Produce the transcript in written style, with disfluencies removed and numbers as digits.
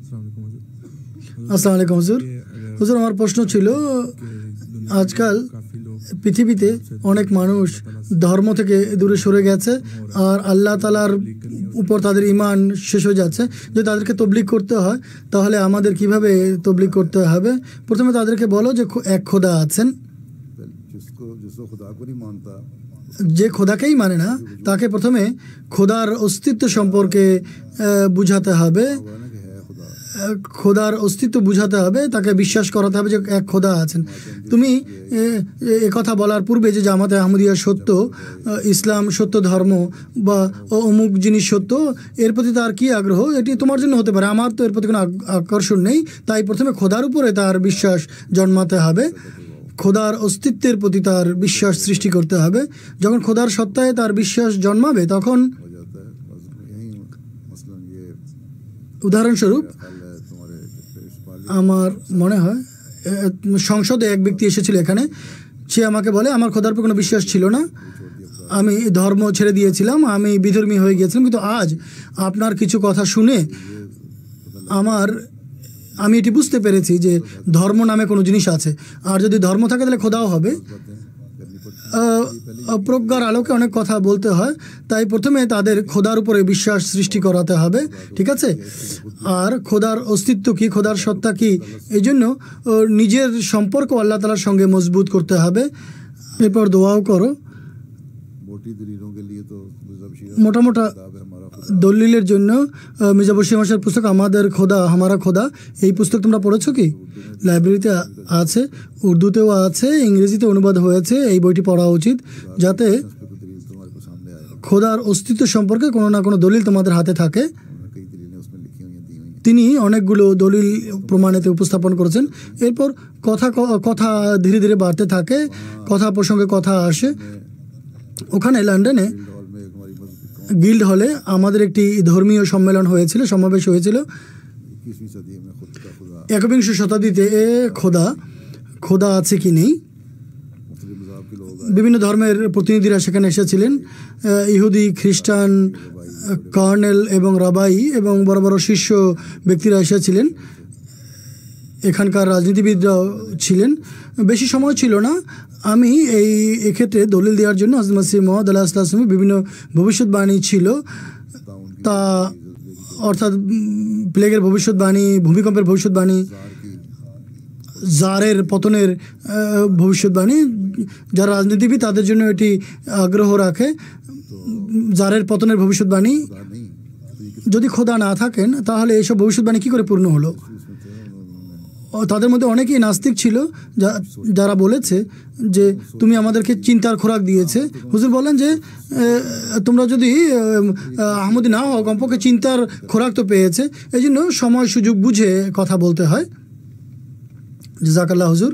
আসসালামু আলাইকুম হুজুর। হুজুর, আমার প্রশ্ন ছিল, আজকাল পৃথিবীতে অনেক মানুষ ধর্ম থেকে দূরে সরে গেছে আর আল্লাহ তাআলার উপর তাদের ঈমান শেষ হয়ে যাচ্ছে। যদি তাদেরকে তবলিগ করতে হয় তাহলে আমাদের কিভাবে তবলিগ করতে হবে? প্রথমে তাদেরকে বলো যে এক খোদা আছেন। যে খোদাকেই মানে না তাকে প্রথমে খোদার অস্তিত্ব সম্পর্কে বুঝাতে হবে, খোদার অস্তিত্ব বুঝাতে হবে, তাকে বিশ্বাস করাতে হবে যে এক খোদা আছেন। তুমি কথা বলার পূর্বে যে জামাতে আহমদিয়া সত্য, ইসলাম সত্য ধর্ম বা অমুক জিনিস সত্য, এর প্রতি তার কী আগ্রহ, এটি তোমার জন্য হতে পারে, আমার তো এর প্রতি কোনো আকর্ষণ নেই। তাই প্রথমে খোদার উপরে তার বিশ্বাস জন্মাতে হবে, খোদার অস্তিত্বের প্রতি তার বিশ্বাস সৃষ্টি করতে হবে। যখন খোদার সত্তায় তার বিশ্বাস জন্মাবে তখন, উদাহরণস্বরূপ আমার মনে হয় সংসদে এক ব্যক্তি এসেছিল এখানে, সে আমাকে বলে আমার খোদার উপর কোনো বিশ্বাস ছিল না, আমি ধর্ম ছেড়ে দিয়েছিলাম, আমি বিধর্মী হয়ে গিয়েছিলাম, কিন্তু আজ আপনার কিছু কথা শুনে আমি এটি বুঝতে পেরেছি যে ধর্ম নামে কোনো জিনিস আছে, আর যদি ধর্ম থাকে তাহলে খোদাও হবে। প্রজ্ঞার আলোকে অনেক কথা বলতে হয়, তাই প্রথমে তাদের খোদার উপরে বিশ্বাস সৃষ্টি করাতে হবে, ঠিক আছে? আর খোদার অস্তিত্ব কি, খোদার সত্তা কি, এই জন্য নিজের সম্পর্ক আল্লাহ তাআলার সঙ্গে মজবুত করতে হবে। এরপর দোয়াও করো। মোটামোটা দলিলের জন্য মির্জা বশির আহমদ পুস্তক আমাদের খোদা হামারা খোদা, এই পুস্তক তোমরা পড়েছো কি? লাইব্রেরিতে আছে, উর্দুতেও আছে, ইংরেজিতে অনুবাদ হয়েছে। এই বইটি পড়া উচিত যাতে খোদার অস্তিত্ব সম্পর্কে কোনো না কোনো দলিল তোমাদের হাতে থাকে। তিনি অনেকগুলো দলিল প্রমাণেতে উপস্থাপন করেছেন। এরপর কথা ধীরে ধীরে বাড়তে থাকে, কথা প্রসঙ্গে কথা আসে। ওখানে লন্ডনে গিল্ড হলে আমাদের একটি ধর্মীয় সম্মেলন হয়েছিল, সমাবেশ হয়েছিল। একবিংশ শতাব্দীতে খোদা আছে কি নেই, বিভিন্ন ধর্মের প্রতিনিধিরা সেখানে এসেছিলেন। ইহুদি, খ্রিস্টান, কর্নেল এবং রাবাই এবং বড় বড় শীর্ষ ব্যক্তিরা এসেছিলেন। এখানকার রাজনীতিবিদরাও ছিলেন। বেশি সময় ছিল না, আমি এক্ষেত্রে দলিল দেওয়ার জন্য হযরত মসিহ মউউদ আলাইহিস সালামের বিভিন্ন ভবিষ্যৎবাণী ছিল, তা অর্থাৎ প্লেগের ভবিষ্যৎবাণী, ভূমিকম্পের ভবিষ্যৎবাণী, জারের পতনের ভবিষ্যৎবাণী। যারা রাজনীতিবিদ তাদের জন্য এটি আগ্রহ রাখে, জারের পতনের ভবিষ্যৎবাণী। যদি খোদা না থাকেন তাহলে এইসব ভবিষ্যৎবাণী কী করে পূর্ণ হলো? তাদের মধ্যে অনেকেই নাস্তিক ছিল, যারা বলেছে যে তুমি আমাদেরকে চিন্তার খোরাক দিয়েছে। হুজুর বলেন যে তোমরা যদি আহমদি না হও, কমপক্ষে চিন্তার খোরাক তো পেয়েছে। এই জন্য সময় সুযোগ বুঝে কথা বলতে হয়। জাযাকাল্লাহ হুজুর।